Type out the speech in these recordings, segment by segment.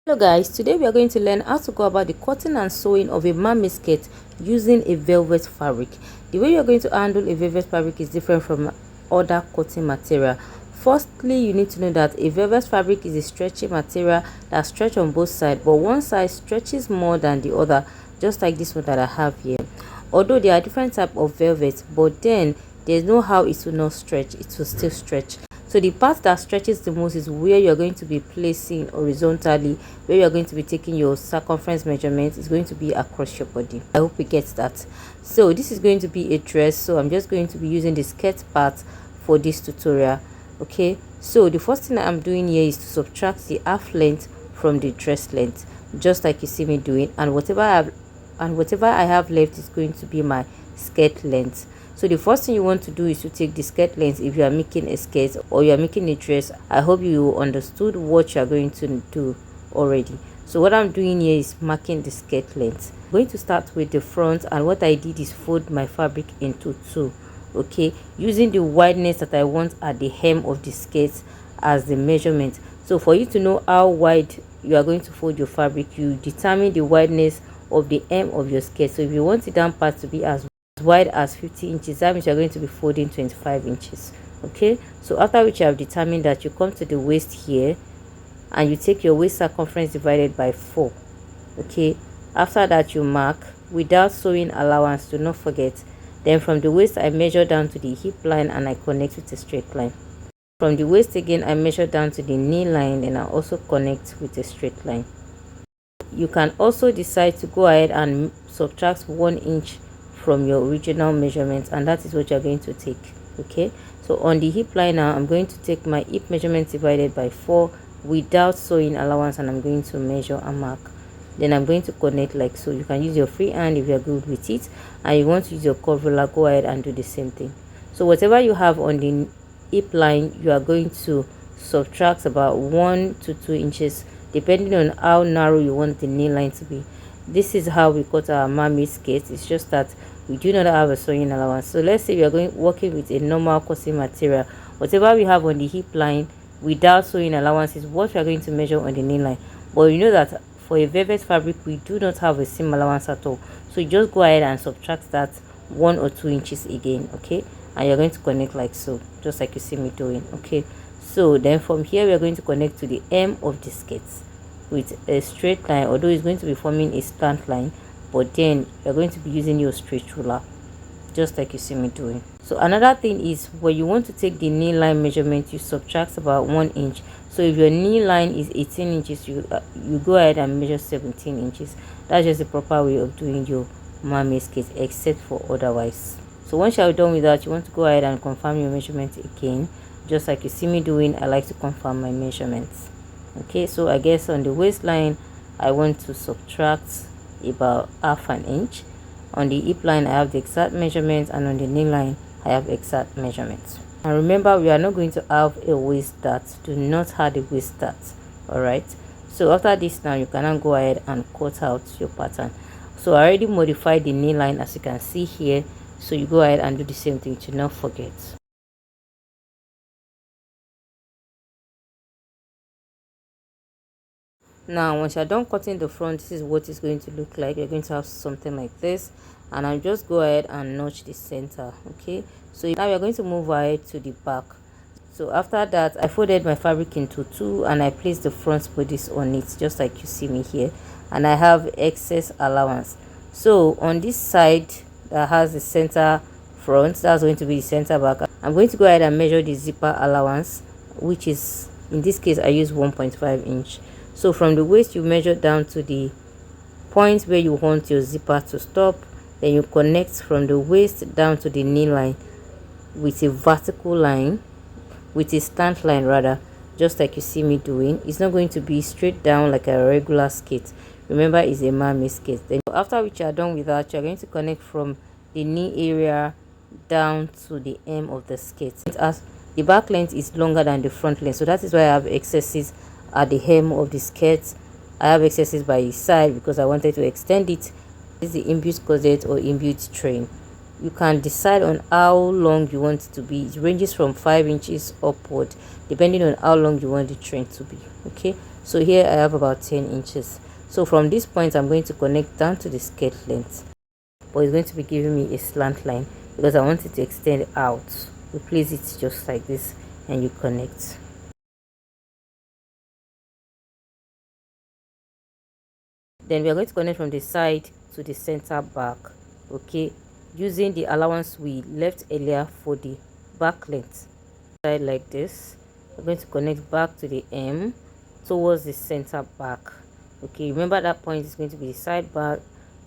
Hello guys, today we are going to learn how to go about the cutting and sewing of a mermaid skirt using a velvet fabric. The way you are going to handle a velvet fabric is different from other cutting material. Firstly, you need to know that a velvet fabric is a stretchy material that stretches on both sides, but one side stretches more than the other, just like this one that I have here. Although there are different types of velvet, but then there's no how it will not stretch, it will still stretch. So the part that stretches the most is where you're going to be placing horizontally, where you're going to be taking your circumference measurement. Is going to be across your body. I hope you get that. So this is going to be a dress, so I'm just going to be using the skirt part for this tutorial. Okay, so the first thing I'm doing here is to subtract the half length from the dress length, just like you see me doing, and whatever I have left is going to be my skirt length. So the first thing you want to do is to take the skirt length if you are making a skirt or you are making a dress. I hope you understood what you are going to do already. So what I'm doing here is marking the skirt length. I'm going to start with the front, and what I did is fold my fabric into two, okay, using the wideness that I want at the hem of the skirt as the measurement. So for you to know how wide you are going to fold your fabric, you determine the wideness of the hem of your skirt. So if you want the down part to be as wide as 50 inches, that means you're going to be folding 25 inches. Okay, so after which you have determined that, you come to the waist here and you take your waist circumference divided by 4. Okay, after that you mark without sewing allowance, do not forget. Then from the waist I measure down to the hip line and I connect with a straight line. From the waist again I measure down to the knee line and I also connect with a straight line. You can also decide to go ahead and subtract 1 inch from your original measurement, and that is what you're going to take. Okay, so on the hip line now I'm going to take my hip measurement divided by 4 without sewing allowance, and I'm going to measure and mark. Then I'm going to connect like so. You can use your free hand if you're good with it, and you want to use your curve ruler, go ahead and do the same thing. So whatever you have on the hip line, you are going to subtract about 1 to 2 inches depending on how narrow you want the knee line to be. This is how we cut our mermaid skirt. It's just that we do not have a sewing allowance. So let's say we are working with a normal cutting material. Whatever we have on the hip line without sewing allowance is what we are going to measure on the knee line. But you know that for a velvet fabric we do not have a seam allowance at all. So you just go ahead and subtract that 1 or 2 inches again. Okay, and you're going to connect like so, just like you see me doing. Okay, so then from here we are going to connect to the hem of the skirt with a straight line, although it's going to be forming a slant line, but then you're going to be using your straight ruler, just like you see me doing. So another thing is, when you want to take the knee line measurement, you subtract about 1 inch. So if your knee line is 18 inches, you go ahead and measure 17 inches. That's just the proper way of doing your mermaid skirt, except for otherwise. So once you're done with that, you want to go ahead and confirm your measurement again, just like you see me doing. I like to confirm my measurements. Okay, so I guess on the waistline I want to subtract about half an inch. On the hip line I have the exact measurement, and on the knee line I have exact measurements. And remember, we are not going to have a waist dart. Do not have a waist dart. All right, so after this now you can now go ahead and cut out your pattern. So I already modified the knee line, as you can see here, so you go ahead and do the same thing, to not forget. Now once you're done cutting the front, this is what it's going to look like. You're going to have something like this, and I'll just go ahead and notch the center. Okay, so now we're going to move ahead to the back. So after that, I folded my fabric into 2 and I placed the front bodice on it, just like you see me here, and I have excess allowance. So on this side that has the center front, that's going to be the center back. I'm going to go ahead and measure the zipper allowance, which is, in this case I use 1.5 inch. So from the waist you measure down to the point where you want your zipper to stop. Then you connect from the waist down to the knee line with a vertical line, with a slant line rather, just like you see me doing. It's not going to be straight down like a regular skirt. Remember, it's a mermaid skirt. Then after which you are done with that, you are going to connect from the knee area down to the hem of the skirt. As the back length is longer than the front length, so that is why I have excesses at the hem of the skirt. I have excesses by the side because I wanted to extend it. This is the inbuilt corset or inbuilt train. You can decide on how long you want it to be. It ranges from 5 inches upward depending on how long you want the train to be. Okay, So here I have about 10 inches. So from this point I'm going to connect down to the skirt length, but it's going to be giving me a slant line because I want it to extend out. You place it just like this and you connect. Then we are going to connect from the side to the center back, okay, using the allowance we left earlier for the back length. Side like this, we're going to connect back to the M towards the center back. Okay, remember that point is going to be the side back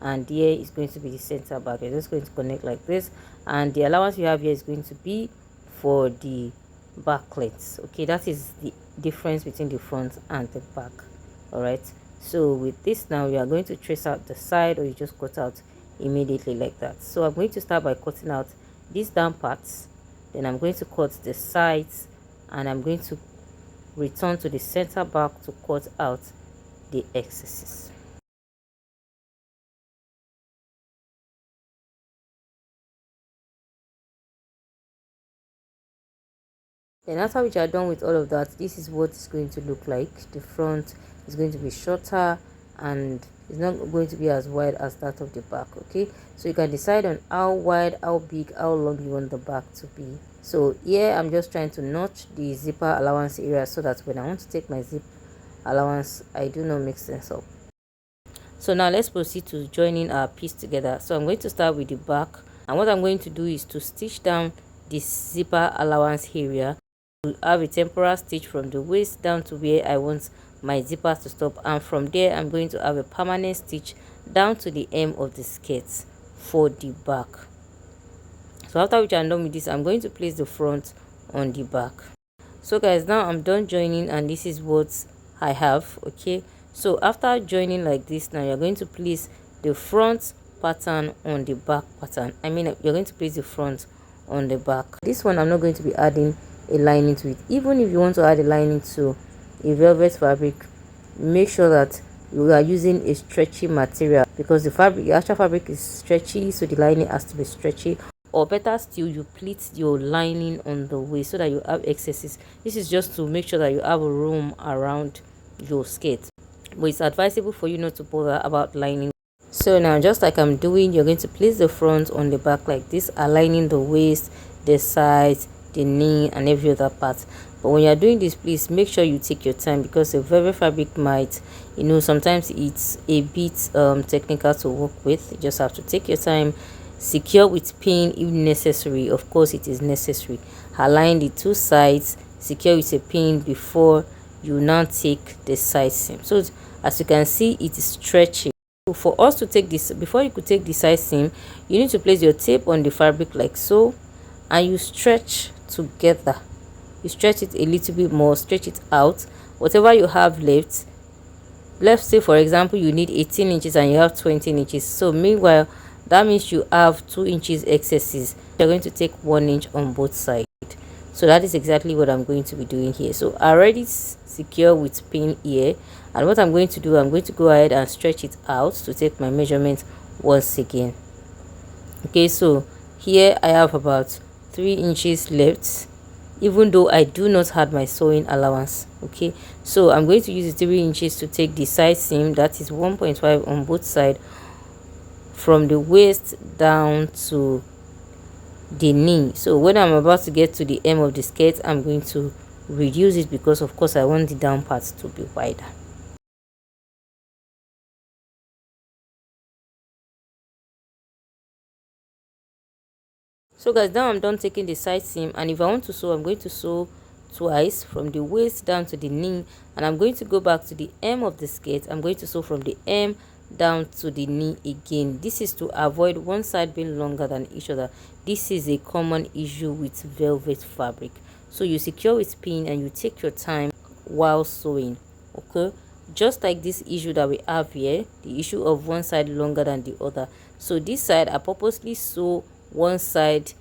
and here is going to be the center back. We're just going to connect like this, and the allowance you have here is going to be for the back lengths. Okay, that is the difference between the front and the back. All right, so with this now we are going to trace out the side, or you just cut out immediately like that. So I'm going to start by cutting out these down parts, then I'm going to cut the sides, and I'm going to return to the center back to cut out the excesses. Then after which you are done with all of that, this is what it's going to look like. The front is going to be shorter and it's not going to be as wide as that of the back. Okay, so you can decide on how wide, how big, how long you want the back to be. So here I'm just trying to notch the zipper allowance area so that when I want to take my zip allowance, I do not mix things up. So now let's proceed to joining our piece together. So I'm going to start with the back, and what I'm going to do is to stitch down this zipper allowance area. To have a temporary stitch from the waist down to where I want my zipper to stop, and from there I'm going to have a permanent stitch down to the hem of the skirt for the back. So after which I'm done with this, I'm going to place the front on the back. So guys, now I'm done joining and this is what I have. Okay, so after joining like this, now you're going to place the front pattern on the back pattern. You're going to place the front on the back. This one I'm not going to be adding a lining to it. Even if you want to add a lining to a velvet fabric, make sure that you are using a stretchy material, because the actual fabric is stretchy, so the lining has to be stretchy. Or better still, you pleat your lining on the waist so that you have excesses. This is just to make sure that you have a room around your skirt, but it's advisable for you not to bother about lining. So now, just like I'm doing, you're going to place the front on the back like this, aligning the waist, the sides, the knee and every other part. But when you're doing this, please make sure you take your time, because the velvet fabric might, sometimes it's a bit technical to work with. You just have to take your time, secure with pin if necessary. Of course it is necessary. Align the two sides, secure with a pin before you now take the side seam. So as you can see, it is stretchy. For us to take this, before you could take the side seam, you need to place your tape on the fabric like so, and you stretch together. You stretch it a little bit more, stretch it out. Whatever you have left, let's say for example you need 18 inches and you have 20 inches. So meanwhile, that means you have 2 inches excesses. You're going to take 1 inch on both sides. So that is exactly what I'm going to be doing here. So I already secure with pin here, and what I'm going to do, I'm going to go ahead and stretch it out to take my measurement once again. Okay, so here I have about 3 inches left, even though I do not have my sewing allowance. Okay, so I'm going to use the 3 inches to take the side seam, that is 1.5 on both sides, from the waist down to the knee. So when I'm about to get to the hem of the skirt, I'm going to reduce it, because of course I want the down part to be wider. So guys, now I'm done taking the side seam, and if I want to sew, I'm going to sew twice from the waist down to the knee, and I'm going to go back to the hem of the skirt. I'm going to sew from the hem down to the knee again. This is to avoid one side being longer than each other. This is a common issue with velvet fabric. So you secure with pin and you take your time while sewing. Okay, just like this issue that we have here, the issue of one side longer than the other. So this side, I purposely sew one side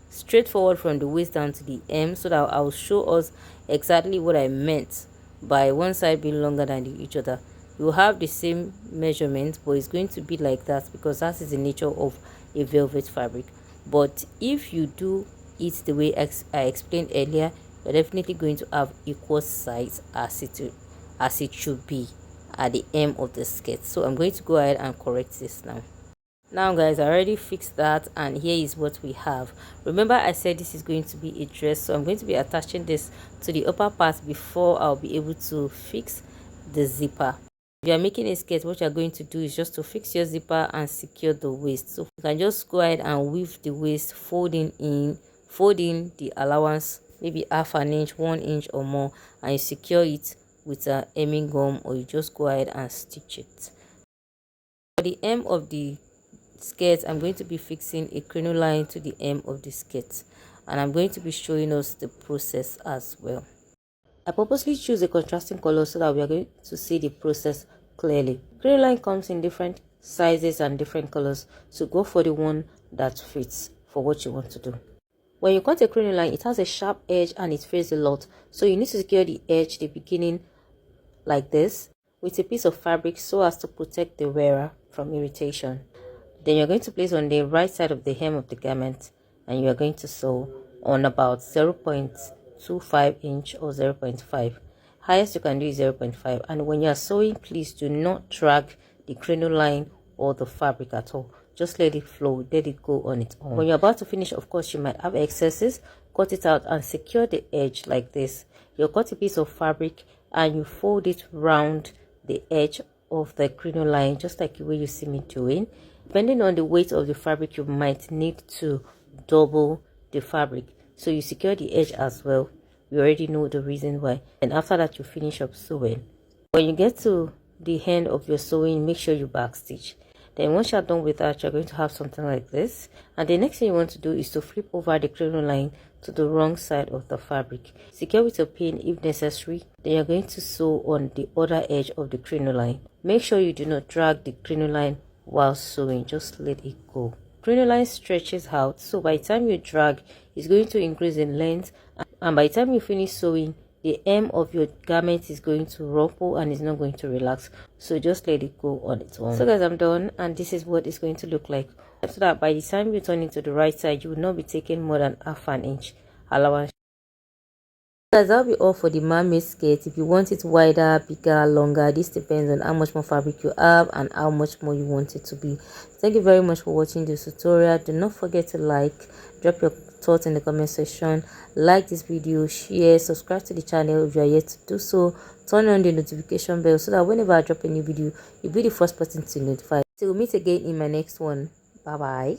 straightforward from the waist down to the hem, so that I'll show us exactly what I meant by one side being longer than each other. You have the same measurement, but it's going to be like that because that is the nature of a velvet fabric. But if you do it the way I explained earlier, you're definitely going to have equal size as it as it should be at the hem of the skirt. So I'm going to go ahead and correct this now. Now guys, I already fixed that, and here is what we have. Remember I said this is going to be a dress, so I'm going to be attaching this to the upper part before I'll be able to fix the zipper. If you are making a skirt, what you're going to do is just to fix your zipper and secure the waist. So you can just go ahead and weave the waist, folding the allowance, maybe half an inch, 1 inch or more, and you secure it with a hemming gum, or you just go ahead and stitch it. For the hem of the skirt, I'm going to be fixing a crinoline to the hem of the skirt, and I'm going to be showing us the process as well. I purposely choose a contrasting color so that we are going to see the process clearly. Crinoline comes in different sizes and different colors, so go for the one that fits for what you want to do. When you cut a crinoline, it has a sharp edge and it fails a lot, so you need to secure the edge, the beginning, like this, with a piece of fabric so as to protect the wearer from irritation. Then you're going to place on the right side of the hem of the garment, and you are going to sew on about 0.25 inch or 0.5. Highest you can do is 0.5. And when you are sewing, please do not drag the crinoline or the fabric at all. Just let it flow, let it go on its own. When you're about to finish, of course, you might have excesses. Cut it out and secure the edge like this. You cut a piece of fabric and you fold it round the edge of the crinoline, just like the way you see me doing. Depending on the weight of the fabric, you might need to double the fabric, so you secure the edge as well. You already know the reason why. And after that, you finish up sewing. When you get to the end of your sewing, make sure you backstitch. Then once you're done with that, you're going to have something like this, and the next thing you want to do is to flip over the crinoline to the wrong side of the fabric. Secure with a pin if necessary. Then you're going to sew on the other edge of the crinoline. Make sure you do not drag the crinoline while sewing, just let it go. Crinoline stretches out, so by the time you drag, it's going to increase in length, and by the time you finish sewing, the hem of your garment is going to rumple and is not going to relax, so just let it go on its own. So guys, I'm done, and this is what it's going to look like, so that by the time you turn it to the right side, you will not be taking more than half an inch allowance. Guys, that'll be all for the mermaid skirt. If you want it wider, bigger, longer, this depends on how much more fabric you have and how much more you want it to be. Thank you very much for watching this tutorial. Do not forget to like, drop your thoughts in the comment section, like this video, share, subscribe to the channel if you are yet to do so, turn on the notification bell so that whenever I drop a new video, you'll be the first person to notify. Till we meet again in my next one. Bye bye.